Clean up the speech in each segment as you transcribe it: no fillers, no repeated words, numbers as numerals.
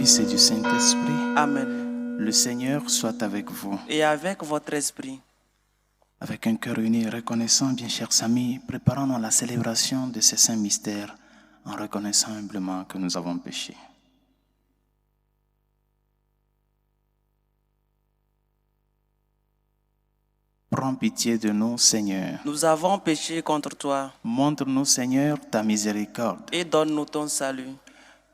Fils et du Saint-Esprit. Amen. Le Seigneur soit avec vous. Et avec votre esprit. Avec un cœur uni et reconnaissant, bien chers amis, préparons-nous à la célébration de ces saints mystères en reconnaissant humblement que nous avons péché. Prends pitié de nous, Seigneur. Nous avons péché contre toi. Montre-nous, Seigneur, ta miséricorde. Et donne-nous ton salut.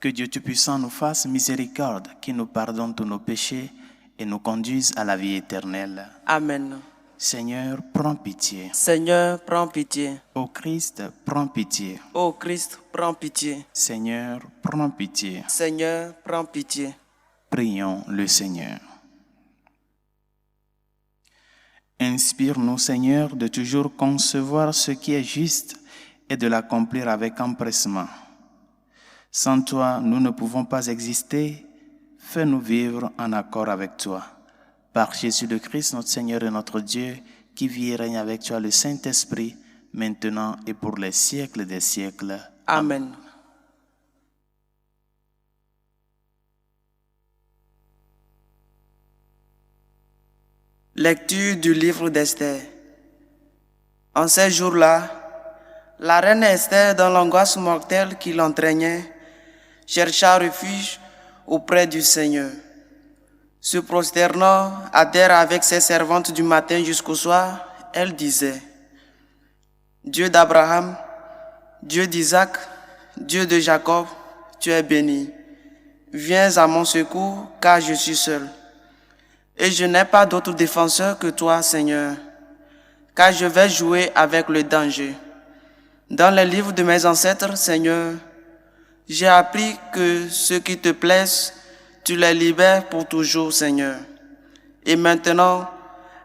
Que Dieu Tout-Puissant nous fasse miséricorde, qu'il nous pardonne tous nos péchés et nous conduise à la vie éternelle. Amen. Seigneur, prends pitié. Seigneur, prends pitié. Ô Christ, prends pitié. Ô Christ, prends pitié. Seigneur, prends pitié. Seigneur, prends pitié. Prions le Seigneur. Inspire-nous, Seigneur, de toujours concevoir ce qui est juste et de l'accomplir avec empressement. Sans toi, nous ne pouvons pas exister. Fais-nous vivre en accord avec toi. Par Jésus le Christ, notre Seigneur et notre Dieu, qui vit et règne avec toi, le Saint-Esprit, maintenant et pour les siècles des siècles. Amen. Lecture du livre d'Esther. En ces jours-là, la reine Esther, dans l'angoisse mortelle qui l'entraînait, chercha refuge auprès du Seigneur. Se prosternant à terre avec ses servantes du matin jusqu'au soir, elle disait: Dieu d'Abraham, Dieu d'Isaac, Dieu de Jacob, tu es béni. Viens à mon secours, car je suis seul. Et je n'ai pas d'autre défenseur que toi, Seigneur, car je vais jouer avec le danger. Dans les livres de mes ancêtres, Seigneur, j'ai appris que ceux qui te plaisent, tu les libères pour toujours, Seigneur. Et maintenant,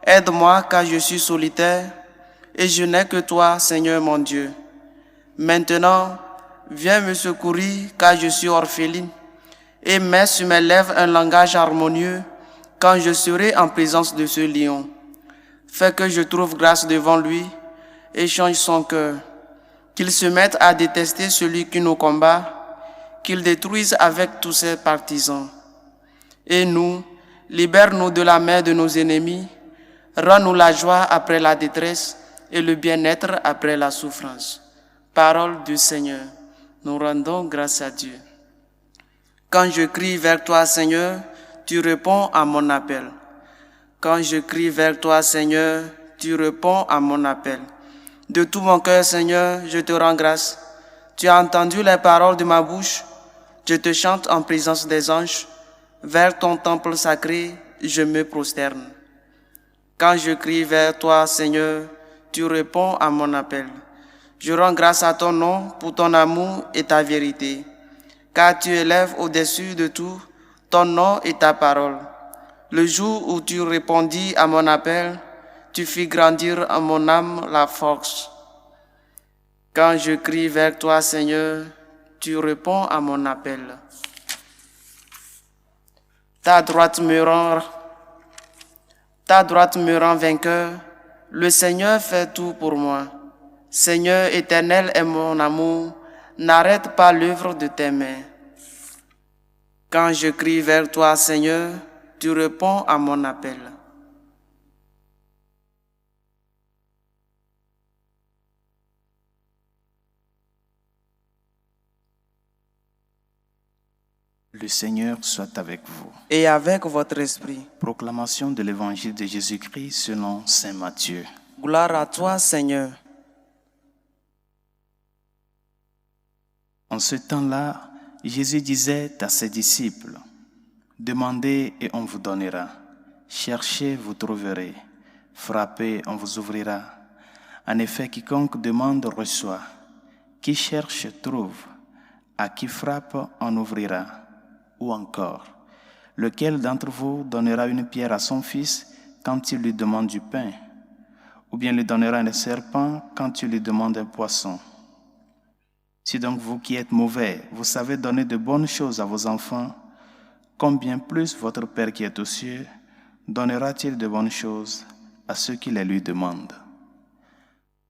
aide-moi car je suis solitaire et je n'ai que toi, Seigneur mon Dieu. Maintenant, viens me secourir car je suis orpheline et mets sur mes lèvres un langage harmonieux quand je serai en présence de ce lion. Fais que je trouve grâce devant lui et change son cœur. Qu'il se mette à détester celui qui nous combat, qu'il détruise avec tous ses partisans. Et nous, libère-nous de la main de nos ennemis, rends-nous la joie après la détresse et le bien-être après la souffrance. Parole du Seigneur, nous rendons grâce à Dieu. Quand je crie vers toi, Seigneur, tu réponds à mon appel. Quand je crie vers toi, Seigneur, tu réponds à mon appel. De tout mon cœur, Seigneur, je te rends grâce. Tu as entendu les paroles de ma bouche. Je te chante en présence des anges. Vers ton temple sacré, je me prosterne. Quand je crie vers toi, Seigneur, tu réponds à mon appel. Je rends grâce à ton nom pour ton amour et ta vérité, car tu élèves au-dessus de tout ton nom et ta parole. Le jour où tu répondis à mon appel, tu fis grandir en mon âme la force. Quand je crie vers toi, Seigneur, tu réponds à mon appel. Ta droite me rend vainqueur. Le Seigneur fait tout pour moi. Seigneur éternel est mon amour. N'arrête pas l'œuvre de tes mains. Quand je crie vers toi, Seigneur, tu réponds à mon appel. Le Seigneur soit avec vous. Et avec votre esprit. Proclamation de l'évangile de Jésus-Christ selon saint Matthieu. Gloire à toi, Seigneur. En ce temps-là, Jésus disait à ses disciples: Demandez et on vous donnera. Cherchez, vous trouverez. Frappez, on vous ouvrira. En effet, quiconque demande reçoit. Qui cherche trouve. À qui frappe, on ouvrira. Ou encore, lequel d'entre vous donnera une pierre à son fils quand il lui demande du pain? Ou bien lui donnera un serpent quand il lui demande un poisson? Si donc vous qui êtes mauvais, vous savez donner de bonnes choses à vos enfants, combien plus votre Père qui est aux cieux donnera-t-il de bonnes choses à ceux qui les lui demandent?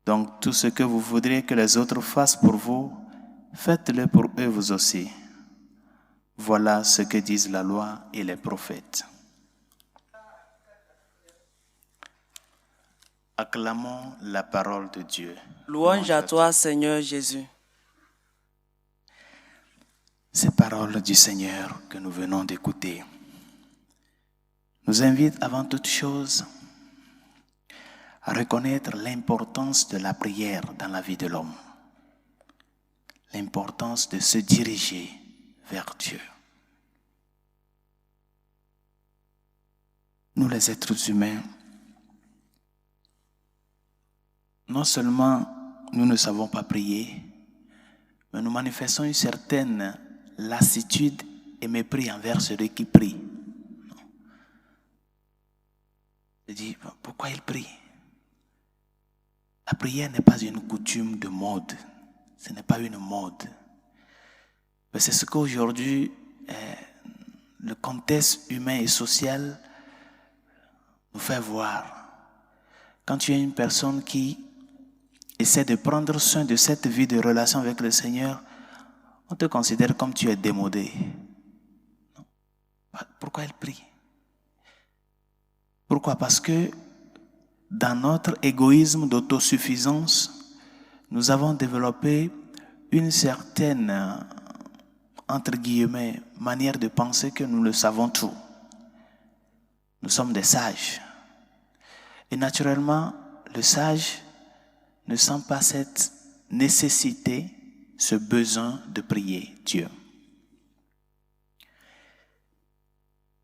Donc tout ce que vous voudriez que les autres fassent pour vous, faites-le pour eux vous aussi. Voilà ce que disent la loi et les prophètes. Acclamons la parole de Dieu. Louange à toi, Seigneur Jésus. Ces paroles du Seigneur que nous venons d'écouter nous invitent avant toute chose à reconnaître l'importance de la prière dans la vie de l'homme, l'importance de se diriger vers Dieu. Nous les êtres humains, non seulement nous ne savons pas prier, mais nous manifestons une certaine lassitude et mépris envers celui qui prie. Je dis, pourquoi il prie? La prière n'est pas une coutume de mode, ce n'est pas une mode. Mais c'est ce qu'aujourd'hui, le contexte humain et social nous fait voir. Quand tu es une personne qui essaie de prendre soin de cette vie de relation avec le Seigneur, on te considère comme tu es démodé. Pourquoi elle prie? Pourquoi? Parce que dans notre égoïsme d'autosuffisance, nous avons développé une certaine, entre guillemets, manière de penser que nous le savons tout. Nous sommes des sages. Et naturellement, le sage ne sent pas cette nécessité, ce besoin de prier Dieu.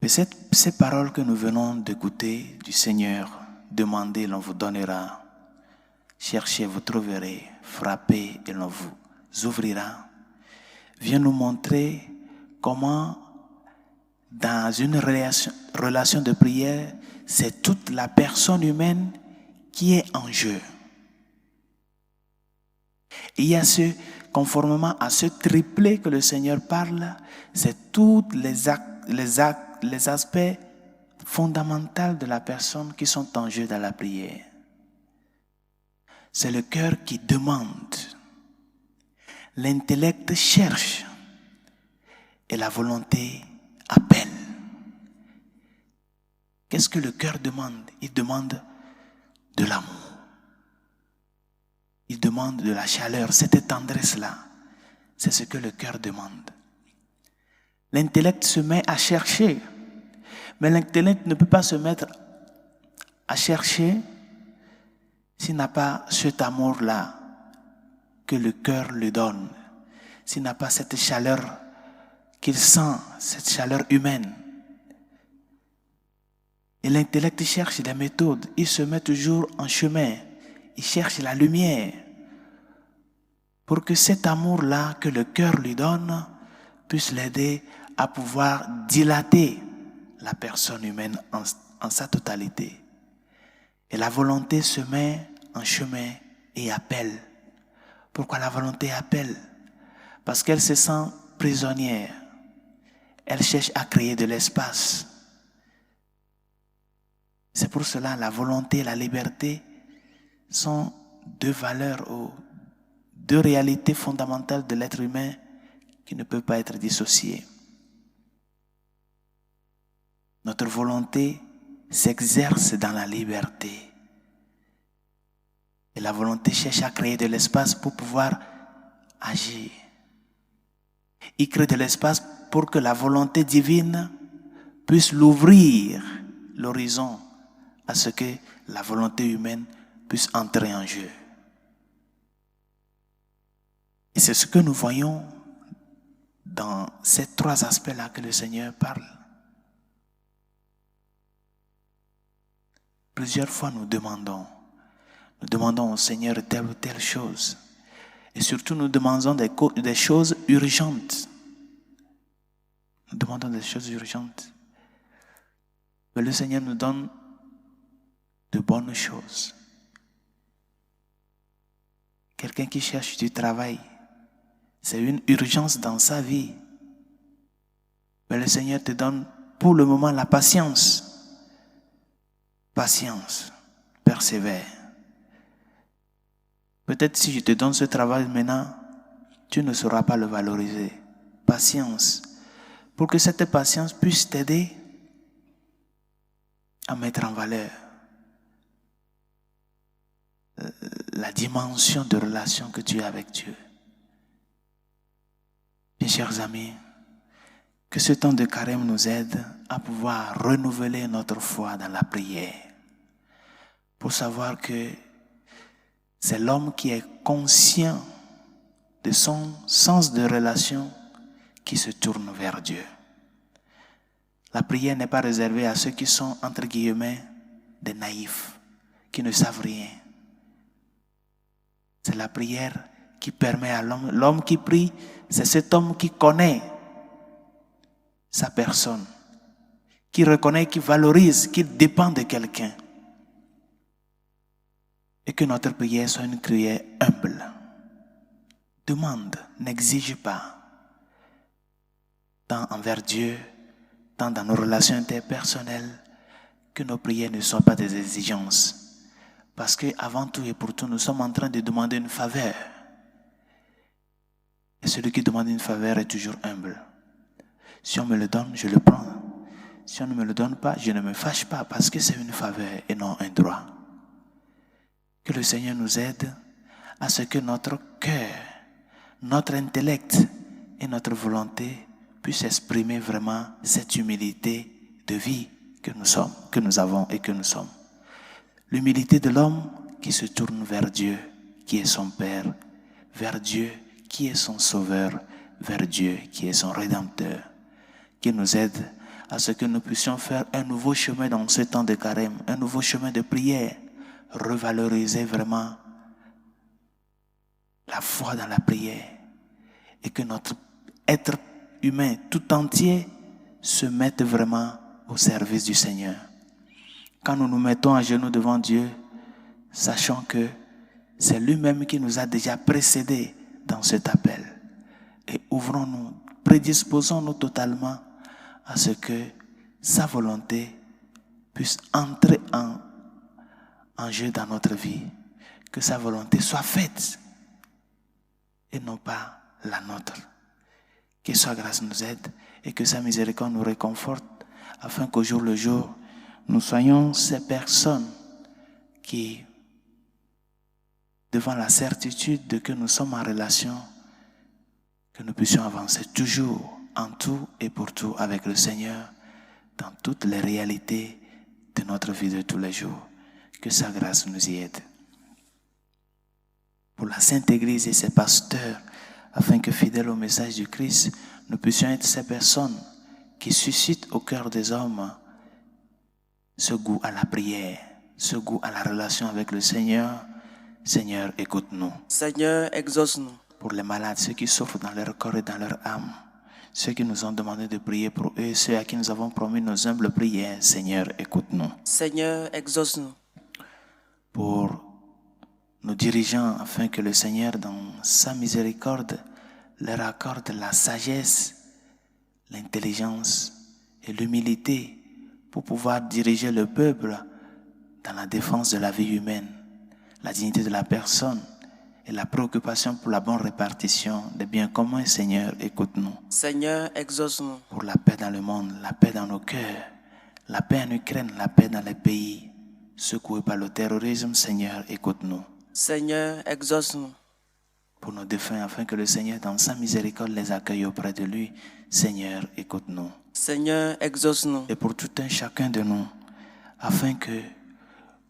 Mais ces paroles que nous venons d'écouter du Seigneur, demandez, l'on vous donnera, cherchez, vous trouverez, frappez et l'on vous ouvrira, vient nous montrer comment dans une relation de prière, c'est toute la personne humaine qui est en jeu. Et il y a conformément à ce triplet que le Seigneur parle, c'est tous les aspects fondamentaux de la personne qui sont en jeu dans la prière. C'est le cœur qui demande, l'intellect cherche et la volonté appelle. Qu'est-ce que le cœur demande? Il demande de l'amour. Il demande de la chaleur, cette tendresse-là. C'est ce que le cœur demande. L'intellect se met à chercher. Mais l'intellect ne peut pas se mettre à chercher s'il n'a pas cet amour-là que le cœur lui donne. S'il n'a pas cette chaleur qu'il sent, cette chaleur humaine. Et l'intellect cherche des méthodes. Il se met toujours en chemin. Il cherche la lumière pour que cet amour-là que le cœur lui donne puisse l'aider à pouvoir dilater la personne humaine en sa totalité. Et la volonté se met en chemin et appelle. Pourquoi la volonté appelle? Parce qu'elle se sent prisonnière. Elle cherche à créer de l'espace. C'est pour cela la volonté et la liberté sont deux valeurs ou deux réalités fondamentales de l'être humain qui ne peuvent pas être dissociées. Notre volonté s'exerce dans la liberté. Et la volonté cherche à créer de l'espace pour pouvoir agir. Il crée de l'espace pour que la volonté divine puisse l'ouvrir, l'horizon, à ce que la volonté humaine puisse entrer en jeu. Et c'est ce que nous voyons dans ces trois aspects-là que le Seigneur parle. Plusieurs fois nous demandons au Seigneur telle ou telle chose. Et surtout nous demandons des choses urgentes. Nous demandons des choses urgentes. Mais le Seigneur nous donne de bonnes choses. Quelqu'un qui cherche du travail, c'est une urgence dans sa vie. Mais le Seigneur te donne pour le moment la patience. Patience, persévère. Peut-être si je te donne ce travail maintenant, tu ne sauras pas le valoriser. Patience, pour que cette patience puisse t'aider à mettre en valeur la dimension de relation que tu as avec Dieu. Mes chers amis, que ce temps de carême nous aide à pouvoir renouveler notre foi dans la prière, pour savoir que c'est l'homme qui est conscient de son sens de relation qui se tourne vers Dieu. La prière n'est pas réservée à ceux qui sont, entre guillemets, des naïfs, qui ne savent rien. C'est la prière qui permet à l'homme. L'homme qui prie, c'est cet homme qui connaît sa personne, qui reconnaît, qui valorise, qui dépend de quelqu'un. Et que notre prière soit une prière humble. Demande, n'exige pas. Tant envers Dieu, tant dans nos relations interpersonnelles, que nos prières ne soient pas des exigences. Parce qu'avant tout et pour tout, nous sommes en train de demander une faveur. Et celui qui demande une faveur est toujours humble. Si on me le donne, je le prends. Si on ne me le donne pas, je ne me fâche pas parce que c'est une faveur et non un droit. Que le Seigneur nous aide à ce que notre cœur, notre intellect et notre volonté puissent exprimer vraiment cette humilité de vie que nous sommes, que nous avons et que nous sommes. L'humilité de l'homme qui se tourne vers Dieu, qui est son Père, vers Dieu qui est son Sauveur, vers Dieu qui est son Rédempteur, qui nous aide à ce que nous puissions faire un nouveau chemin dans ce temps de carême, un nouveau chemin de prière, revaloriser vraiment la foi dans la prière et que notre être humain tout entier se mette vraiment au service du Seigneur. Quand nous nous mettons à genoux devant Dieu, sachant que c'est lui-même qui nous a déjà précédés dans cet appel. Et ouvrons-nous, prédisposons-nous totalement à ce que sa volonté puisse entrer en jeu dans notre vie. Que sa volonté soit faite et non pas la nôtre. Que sa grâce nous aide et que sa miséricorde nous réconforte afin qu'au jour le jour, nous soyons ces personnes qui, devant la certitude de que nous sommes en relation, que nous puissions avancer toujours en tout et pour tout avec le Seigneur dans toutes les réalités de notre vie de tous les jours. Que sa grâce nous y aide. Pour la Sainte Église et ses pasteurs, afin que fidèles au message du Christ, nous puissions être ces personnes qui suscitent au cœur des hommes ce goût à la prière, ce goût à la relation avec le Seigneur. Seigneur, écoute-nous. Seigneur, exauce-nous. Pour les malades, ceux qui souffrent dans leur corps et dans leur âme, ceux qui nous ont demandé de prier pour eux, ceux à qui nous avons promis nos humbles prières, Seigneur, écoute-nous. Seigneur, exauce-nous. Pour nos dirigeants, afin que le Seigneur, dans sa miséricorde, leur accorde la sagesse, l'intelligence et l'humilité pour pouvoir diriger le peuple dans la défense de la vie humaine, la dignité de la personne et la préoccupation pour la bonne répartition des biens communs. Seigneur, écoute-nous. Seigneur, exauce-nous. Pour la paix dans le monde, la paix dans nos cœurs, la paix en Ukraine, la paix dans les pays secoués par le terrorisme. Seigneur, écoute-nous. Seigneur, exauce-nous. Pour nos défunts, afin que le Seigneur, dans sa miséricorde, les accueille auprès de lui. Seigneur, écoute-nous. Seigneur, exauce-nous. Et pour tout un chacun de nous, afin que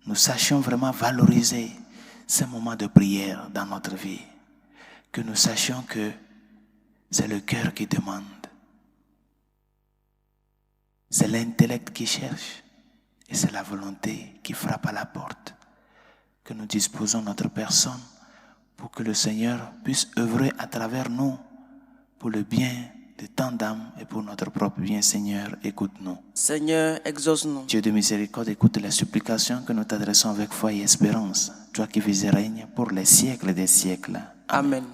nous sachions vraiment valoriser ces moments de prière dans notre vie. Que nous sachions que c'est le cœur qui demande. C'est l'intellect qui cherche. Et c'est la volonté qui frappe à la porte. Que nous disposons notre personne pour que le Seigneur puisse œuvrer à travers nous pour le bien de tant d'âmes et pour notre propre bien. Seigneur, écoute-nous. Seigneur, exauce-nous. Dieu de miséricorde, écoute les supplications que nous t'adressons avec foi et espérance. Toi qui vis et règnes pour les siècles des siècles. Amen.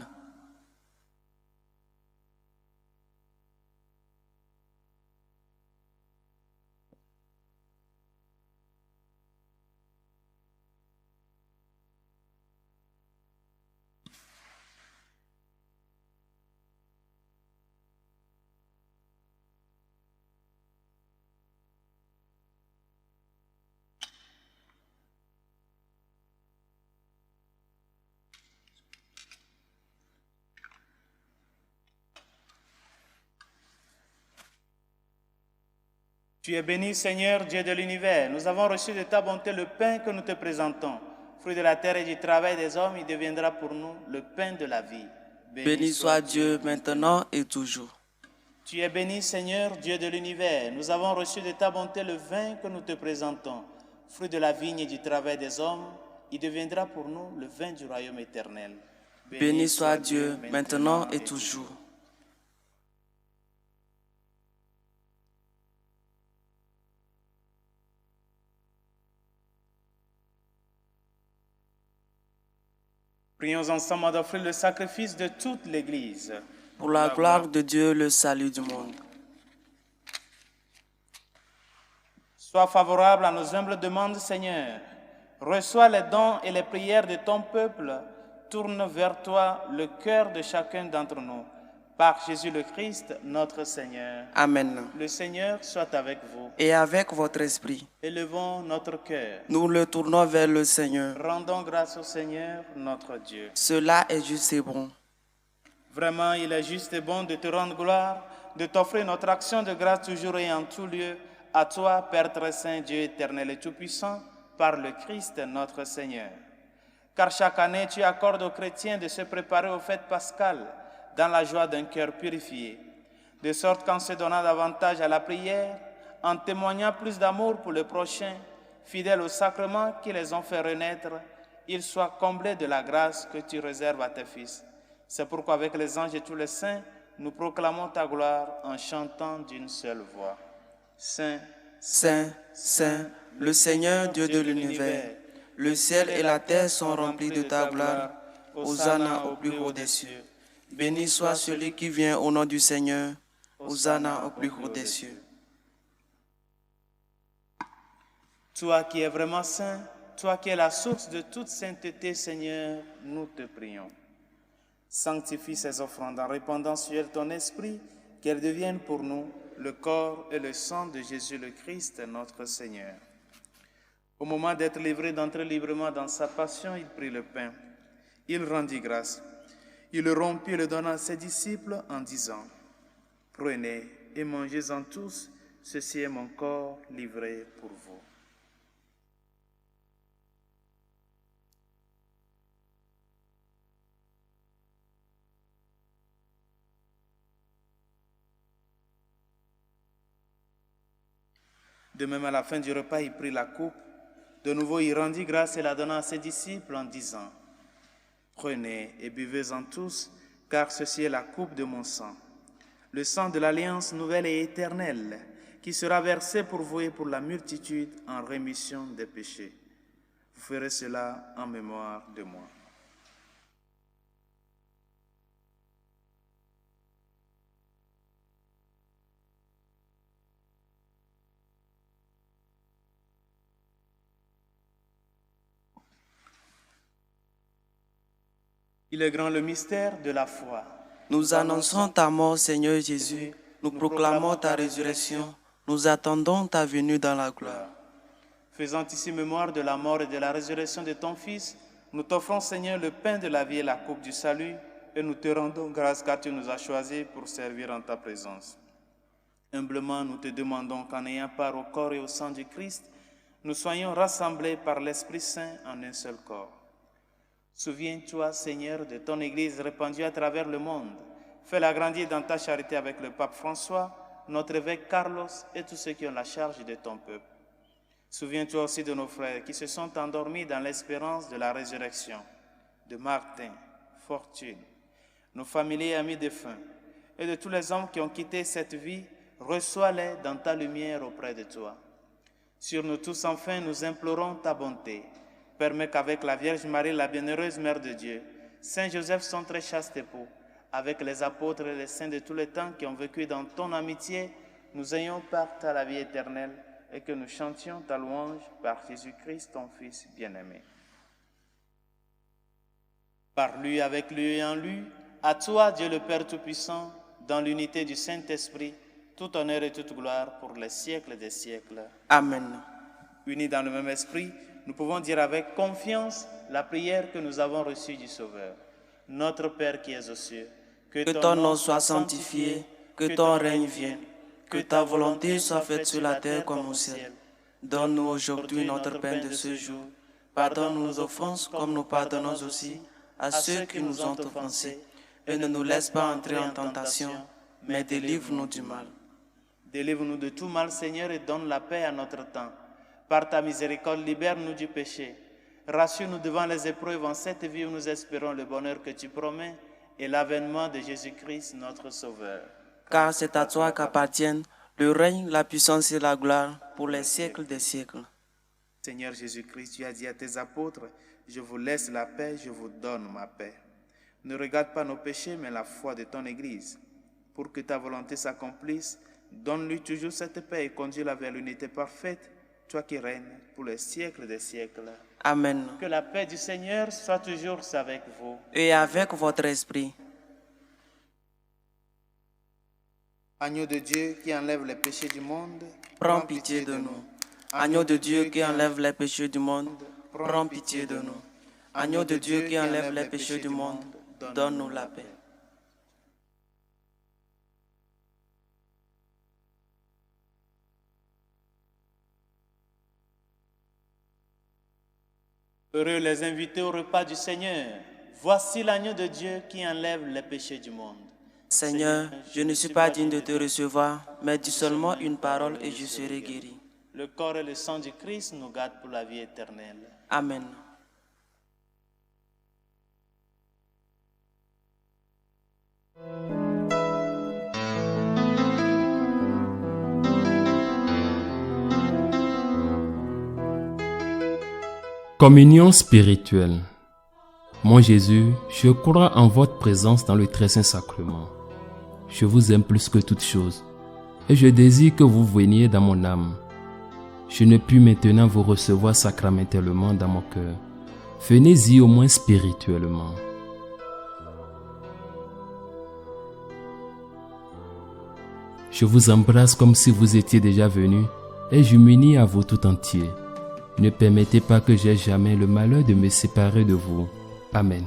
Tu es béni, Seigneur, Dieu de l'univers. Nous avons reçu de ta bonté le pain que nous te présentons. Fruit de la terre et du travail des hommes, il deviendra pour nous le pain de la vie. Béni soit Dieu maintenant et toujours. Tu es béni, Seigneur, Dieu de l'univers. Nous avons reçu de ta bonté le vin que nous te présentons. Fruit de la vigne et du travail des hommes, il deviendra pour nous le vin du royaume éternel. Béni soit Dieu maintenant et toujours. Prions ensemble d'offrir le sacrifice de toute l'Église. Pour la gloire de Dieu, le salut du monde. Sois favorable à nos humbles demandes, Seigneur. Reçois les dons et les prières de ton peuple. Tourne vers toi le cœur de chacun d'entre nous. Par Jésus le Christ, notre Seigneur. Amen. Le Seigneur soit avec vous. Et avec votre esprit, Élevons notre cœur. nous le tournons vers le Seigneur. Rendons grâce au Seigneur, notre Dieu. Cela est juste et bon. Vraiment, il est juste et bon de te rendre gloire, de t'offrir notre action de grâce toujours et en tout lieu, à toi, Père très saint, Dieu éternel et tout-puissant, par le Christ notre Seigneur. Car chaque année, tu accordes aux chrétiens de se préparer aux fêtes pascales dans la joie d'un cœur purifié, de sorte qu'en se donnant davantage à la prière, en témoignant plus d'amour pour le prochain, fidèles aux sacrements qui les ont fait renaître, ils soient comblés de la grâce que tu réserves à tes fils. C'est pourquoi avec les anges et tous les saints, nous proclamons ta gloire en chantant d'une seule voix. Saint, Saint, Saint, le Seigneur Dieu de l'univers, le ciel et la terre sont remplis de ta gloire. Hosanna au plus haut des cieux. Béni soit celui qui vient au nom du Seigneur. Hosanna au plus haut des cieux. Toi qui es vraiment saint, toi qui es la source de toute sainteté, Seigneur, nous te prions. Sanctifie ces offrandes en répandant sur elles ton esprit, qu'elles deviennent pour nous le corps et le sang de Jésus le Christ, notre Seigneur. Au moment d'être livré d'entrer librement dans sa passion, il prit le pain. Il rendit grâce. Il le rompit et le donna à ses disciples en disant, « Prenez et mangez-en tous, ceci est mon corps livré pour vous. » De même, à la fin du repas, il prit la coupe. De nouveau, il rendit grâce et la donna à ses disciples en disant, « Prenez et buvez-en tous, car ceci est la coupe de mon sang, le sang de l'alliance nouvelle et éternelle, qui sera versé pour vous et pour la multitude en rémission des péchés. Vous ferez cela en mémoire de moi. » Il est grand le mystère de la foi. Nous annonçons ta mort, Seigneur Jésus. Nous proclamons ta résurrection. Nous attendons ta venue dans la gloire. Faisant ici mémoire de la mort et de la résurrection de ton Fils, nous t'offrons, Seigneur, le pain de la vie et la coupe du salut, et nous te rendons grâce car tu nous as choisis pour servir en ta présence. Humblement, nous te demandons qu'en ayant part au corps et au sang du Christ, nous soyons rassemblés par l'Esprit Saint en un seul corps. Souviens-toi, Seigneur, de ton Église répandue à travers le monde. Fais-la grandir dans ta charité avec le pape François, notre évêque Carlos et tous ceux qui ont la charge de ton peuple. Souviens-toi aussi de nos frères qui se sont endormis dans l'espérance de la résurrection, de Martin, Fortune, nos familiers et amis défunts, et de tous les hommes qui ont quitté cette vie. Reçois-les dans ta lumière auprès de toi. Sur nous tous, enfin, nous implorons ta bonté. Permets qu'avec la Vierge Marie, la bienheureuse Mère de Dieu, Saint Joseph, son très chaste époux, avec les apôtres et les saints de tous les temps qui ont vécu dans ton amitié, nous ayons part à la vie éternelle et que nous chantions ta louange par Jésus-Christ, ton Fils bien-aimé. Par lui, avec lui et en lui, à toi, Dieu le Père Tout-Puissant, dans l'unité du Saint-Esprit, tout honneur et toute gloire pour les siècles des siècles. Amen. Unis dans le même esprit, nous pouvons dire avec confiance la prière que nous avons reçue du Sauveur. Notre Père qui es aux cieux, que ton nom soit sanctifié, que ton règne vienne, Que ta volonté soit faite sur la terre comme au ciel. Donne-nous aujourd'hui notre pain de ce jour. Pardonne nos offenses comme nous pardonnons aussi à ceux qui nous ont offensés. Et ne nous laisse pas entrer en tentation, mais délivre-nous du mal. Délivre-nous de tout mal, Seigneur, et donne la paix à notre temps. Par ta miséricorde, libère-nous du péché. Rassure-nous devant les épreuves en cette vie où nous espérons le bonheur que tu promets et l'avènement de Jésus-Christ, notre Sauveur. Car c'est à toi qu'appartiennent le règne, la puissance et la gloire pour les siècles des siècles. Seigneur Jésus-Christ, tu as dit à tes apôtres, je vous laisse la paix, je vous donne ma paix. Ne regarde pas nos péchés, mais la foi de ton Église. Pour que ta volonté s'accomplisse, donne-lui toujours cette paix et conduis-la vers l'unité parfaite, toi qui règnes pour les siècles des siècles. Amen. Que la paix du Seigneur soit toujours avec vous. Et avec votre esprit. Agneau de Dieu qui enlève les péchés du monde, Prends pitié de nous. Agneau de Dieu qui enlève les péchés du monde, prends pitié de nous. Agneau de Dieu qui enlève les péchés du monde, donne-nous la paix. Heureux les invités au repas du Seigneur. Voici l'agneau de Dieu qui enlève les péchés du monde. Seigneur, je ne suis pas digne de te recevoir, mais dis seulement une parole et je serai guéri. Le corps et le sang du Christ nous gardent pour la vie éternelle. Amen. Communion spirituelle. Mon Jésus, je crois en votre présence dans le très saint sacrement. Je vous aime plus que toute chose et je désire que vous veniez dans mon âme. Je ne puis maintenant vous recevoir sacramentellement dans mon cœur. Venez-y au moins spirituellement. Je vous embrasse comme si vous étiez déjà venu et je m'unis à vous tout entier. Ne permettez pas que j'aie jamais le malheur de me séparer de vous. Amen.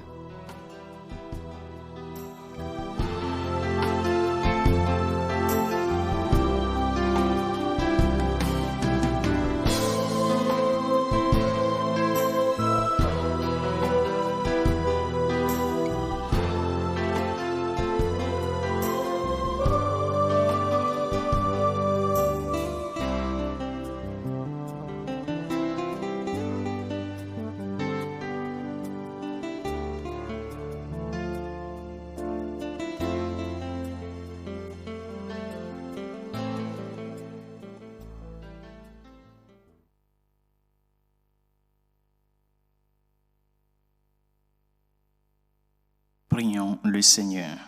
Prions le Seigneur.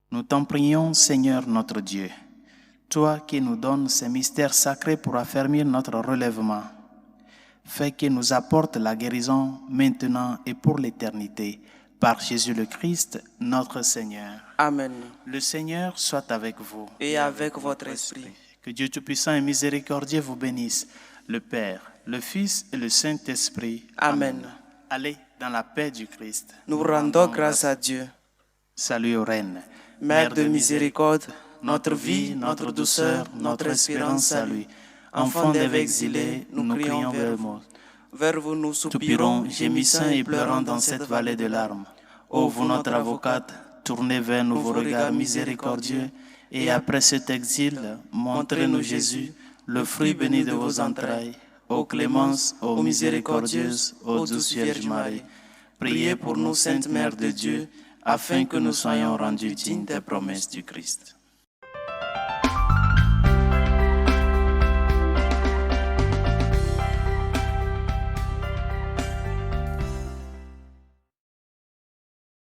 Nous t'en prions, Seigneur notre Dieu, toi qui nous donnes ces mystères sacrés pour affermir notre relèvement. Fais qu'il nous apporte la guérison maintenant et pour l'éternité, par Jésus le Christ, notre Seigneur. Amen. Le Seigneur soit avec vous. Et avec votre esprit. Que Dieu Tout-Puissant et Miséricordieux vous bénisse, le Père, le Fils et le Saint-Esprit. Amen. Allez dans la paix du Christ. Nous rendons grâce à Dieu. Salut aux reines. Mère de miséricorde, notre vie, notre douceur, notre espérance à lui. Enfants d'Ève exilés, nous crions vers vous. Vers vous nous soupirons, gémissant et pleurant dans cette vallée de larmes. Ô vous notre avocate, tournez vers nous vos regards miséricordieux, et après cet exil, montrez-nous Jésus, le fruit béni de vos entrailles. Ô clémence, ô miséricordieuse, ô douce Vierge Marie, priez pour nous, Sainte Mère de Dieu, afin que nous soyons rendus dignes des promesses du Christ.